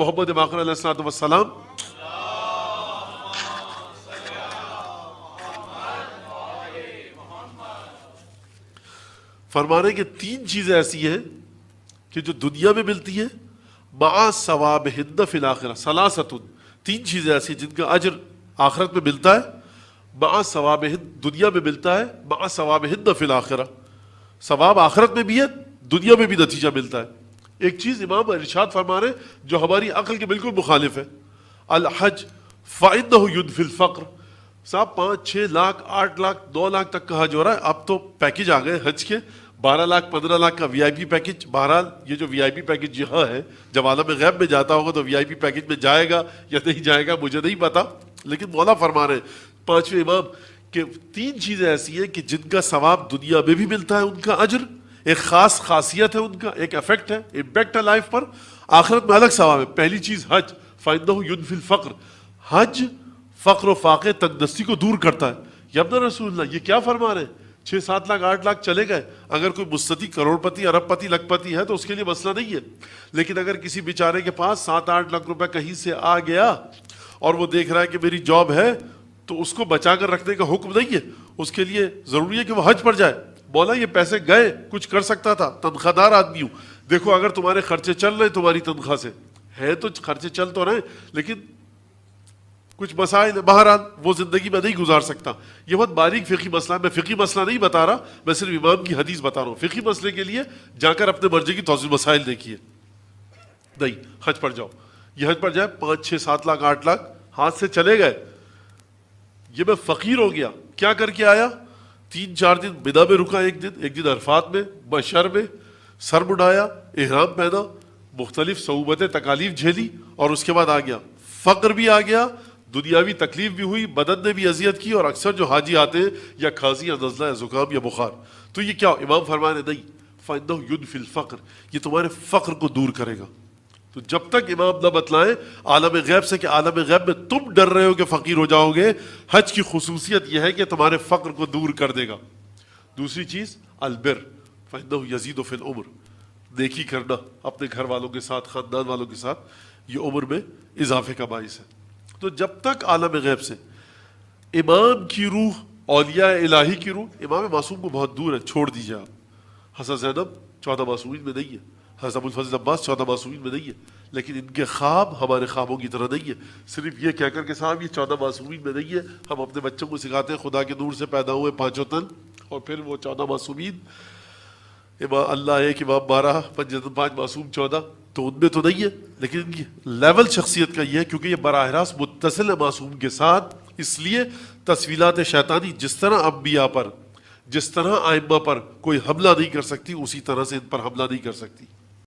محمد باقر علیہ الصلوۃ والسلام. فرما رہے کہ 3 چیزیں ایسی ہیں کہ جو دنیا میں ملتی ہیں مع ثوابہن فی الآخرہ. ثلاثۃ، 3 چیزیں ایسی جن کا اجر آخرت میں ملتا ہے، مع ثوابہن دنیا میں ملتا ہے، مع ثوابہن فی الآخرہ، ثواب آخرت میں بھی ہے، دنیا میں بھی نتیجہ ملتا ہے. ایک چیز امام ارشاد فرما رہے جو ہماری عقل کے بالکل مخالف ہے، الحج فإنہ ینفی الفقر. صاحب 5 6 لاکھ 8 لاکھ 9 لاکھ تک کا حج ہو رہا ہے. اب تو پیکج آ گئے حج کے 12 لاکھ 15 لاکھ کا وی آئی پی پیکج. بہرحال یہ جو وی آئی پی پیکج یہاں ہے، جب عالم غیب میں جاتا ہوگا تو وی آئی پی پیکج میں جائے گا یا نہیں جائے گا مجھے نہیں پتا، لیکن مولا فرما رہے ہیں 5ویں امام کہ 3 چیزیں ایسی ہیں کہ جن کا ثواب دنیا میں بھی ملتا ہے، ان کا اجر ایک خاص خاصیت ہے، ان کا ایک افیکٹ ہے، امپیکٹ ہے لائف پر، آخرت میں الگ ثواب ہے. پہلی چیز حج، فإنہ ینفی الفقر. حج فقر و فاقے تنگ دستی کو دور کرتا ہے. یا ابن رسول اللہ یہ کیا فرما رہے ہیں؟ 6 7 لاکھ 8 لاکھ چلے گئے، اگر کوئی مستطیع کروڑ پتی ارب پتی لکھ پتی ہے تو اس کے لیے مسئلہ نہیں ہے. لیکن اگر کسی بیچارے کے پاس 7 8 لاکھ روپے کہیں سے آ گیا اور وہ دیکھ رہا ہے کہ میری جاب ہے، تو اس کو بچا کر رکھنے کا حکم نہیں ہے. اس کے لیے ضروری ہے کہ وہ حج پر جائے. مولا یہ پیسے گئے، کچھ کر سکتا تھا، تنخواہ دار آدمی ہوں. دیکھو اگر تمہارے خرچے چل رہے تمہاری تنخواہ سے ہے تو خرچے چل تو رہے، لیکن کچھ مسائل ہے، بہرحال وہ زندگی میں نہیں گزار سکتا. یہ بہت باریک فقہی مسئلہ ہے، میں فقہی مسئلہ نہیں بتا رہا، میں صرف امام کی حدیث بتا رہا ہوں. فقہی مسئلے کے لیے جا کر اپنے مرضی کی توضیح مسائل دیکھیے. نہیں، حج پر جاؤ. یہ حج پر جائے 5 6 7 لاکھ 8 لاکھ ہاتھ سے چلے گئے. یہ میں فقیر ہو گیا، کیا کر کے آیا؟ 3 4 دن منا میں رکا، ایک دن عرفات میں، بشر میں سر مڈایا، احرام پہنا، مختلف صعوبتیں تکالیف جھیلی، اور اس کے بعد آ گیا. فقر بھی آ گیا، دنیاوی تکلیف بھی ہوئی، بدن نے بھی اذیت کی. اور اکثر جو حاجی آتے ہیں یا کھانسی یا نزلہ یا زکام یا بخار، تو یہ کیا امام فرما رہے نہیں، فإنہ ینفی الفقر، یہ تمہارے فقر کو دور کرے گا. تو جب تک امام نہ بتلائیں عالم غیب سے کہ عالم غیب میں تم ڈر رہے ہو کہ فقیر ہو جاؤ گے، حج کی خصوصیت یہ ہے کہ تمہارے فقر کو دور کر دے گا. دوسری چیز البر فإنہ یزید فی العمر، نیکی کرنا اپنے گھر والوں کے ساتھ، خاندان والوں کے ساتھ، یہ عمر میں اضافے کا باعث ہے. تو جب تک عالم غیب سے امام کی روح، اولیاء الہی کی روح امام معصوم کو بہت دور ہے، چھوڑ دیجیے آپ. حضرت زینب 14 معصومین میں نہیں ہے، حضرت ابوالفضل عباس 14 معصومین میں نہیں ہے، لیکن ان کے خواب ہمارے خوابوں کی طرح نہیں ہے. صرف یہ کہہ کر کہ صاحب یہ 14 معصومین میں نہیں ہے، ہم اپنے بچوں کو سکھاتے ہیں خدا کے نور سے پیدا ہوئے 5 تن، اور پھر وہ 14 معصومین، اللہ ایک امام 12 5 معصوم 14، تو ان میں تو نہیں ہے. لیکن ان کی لیول شخصیت کا یہ ہے کیونکہ یہ براہ راست متصل ہے معصوم کے ساتھ. اس لیے تسویلات شیطانی جس طرح انبیاء پر، جس طرح ائمہ پر کوئی حملہ نہیں کر سکتی، اسی طرح سے ان پر حملہ نہیں کر سکتی.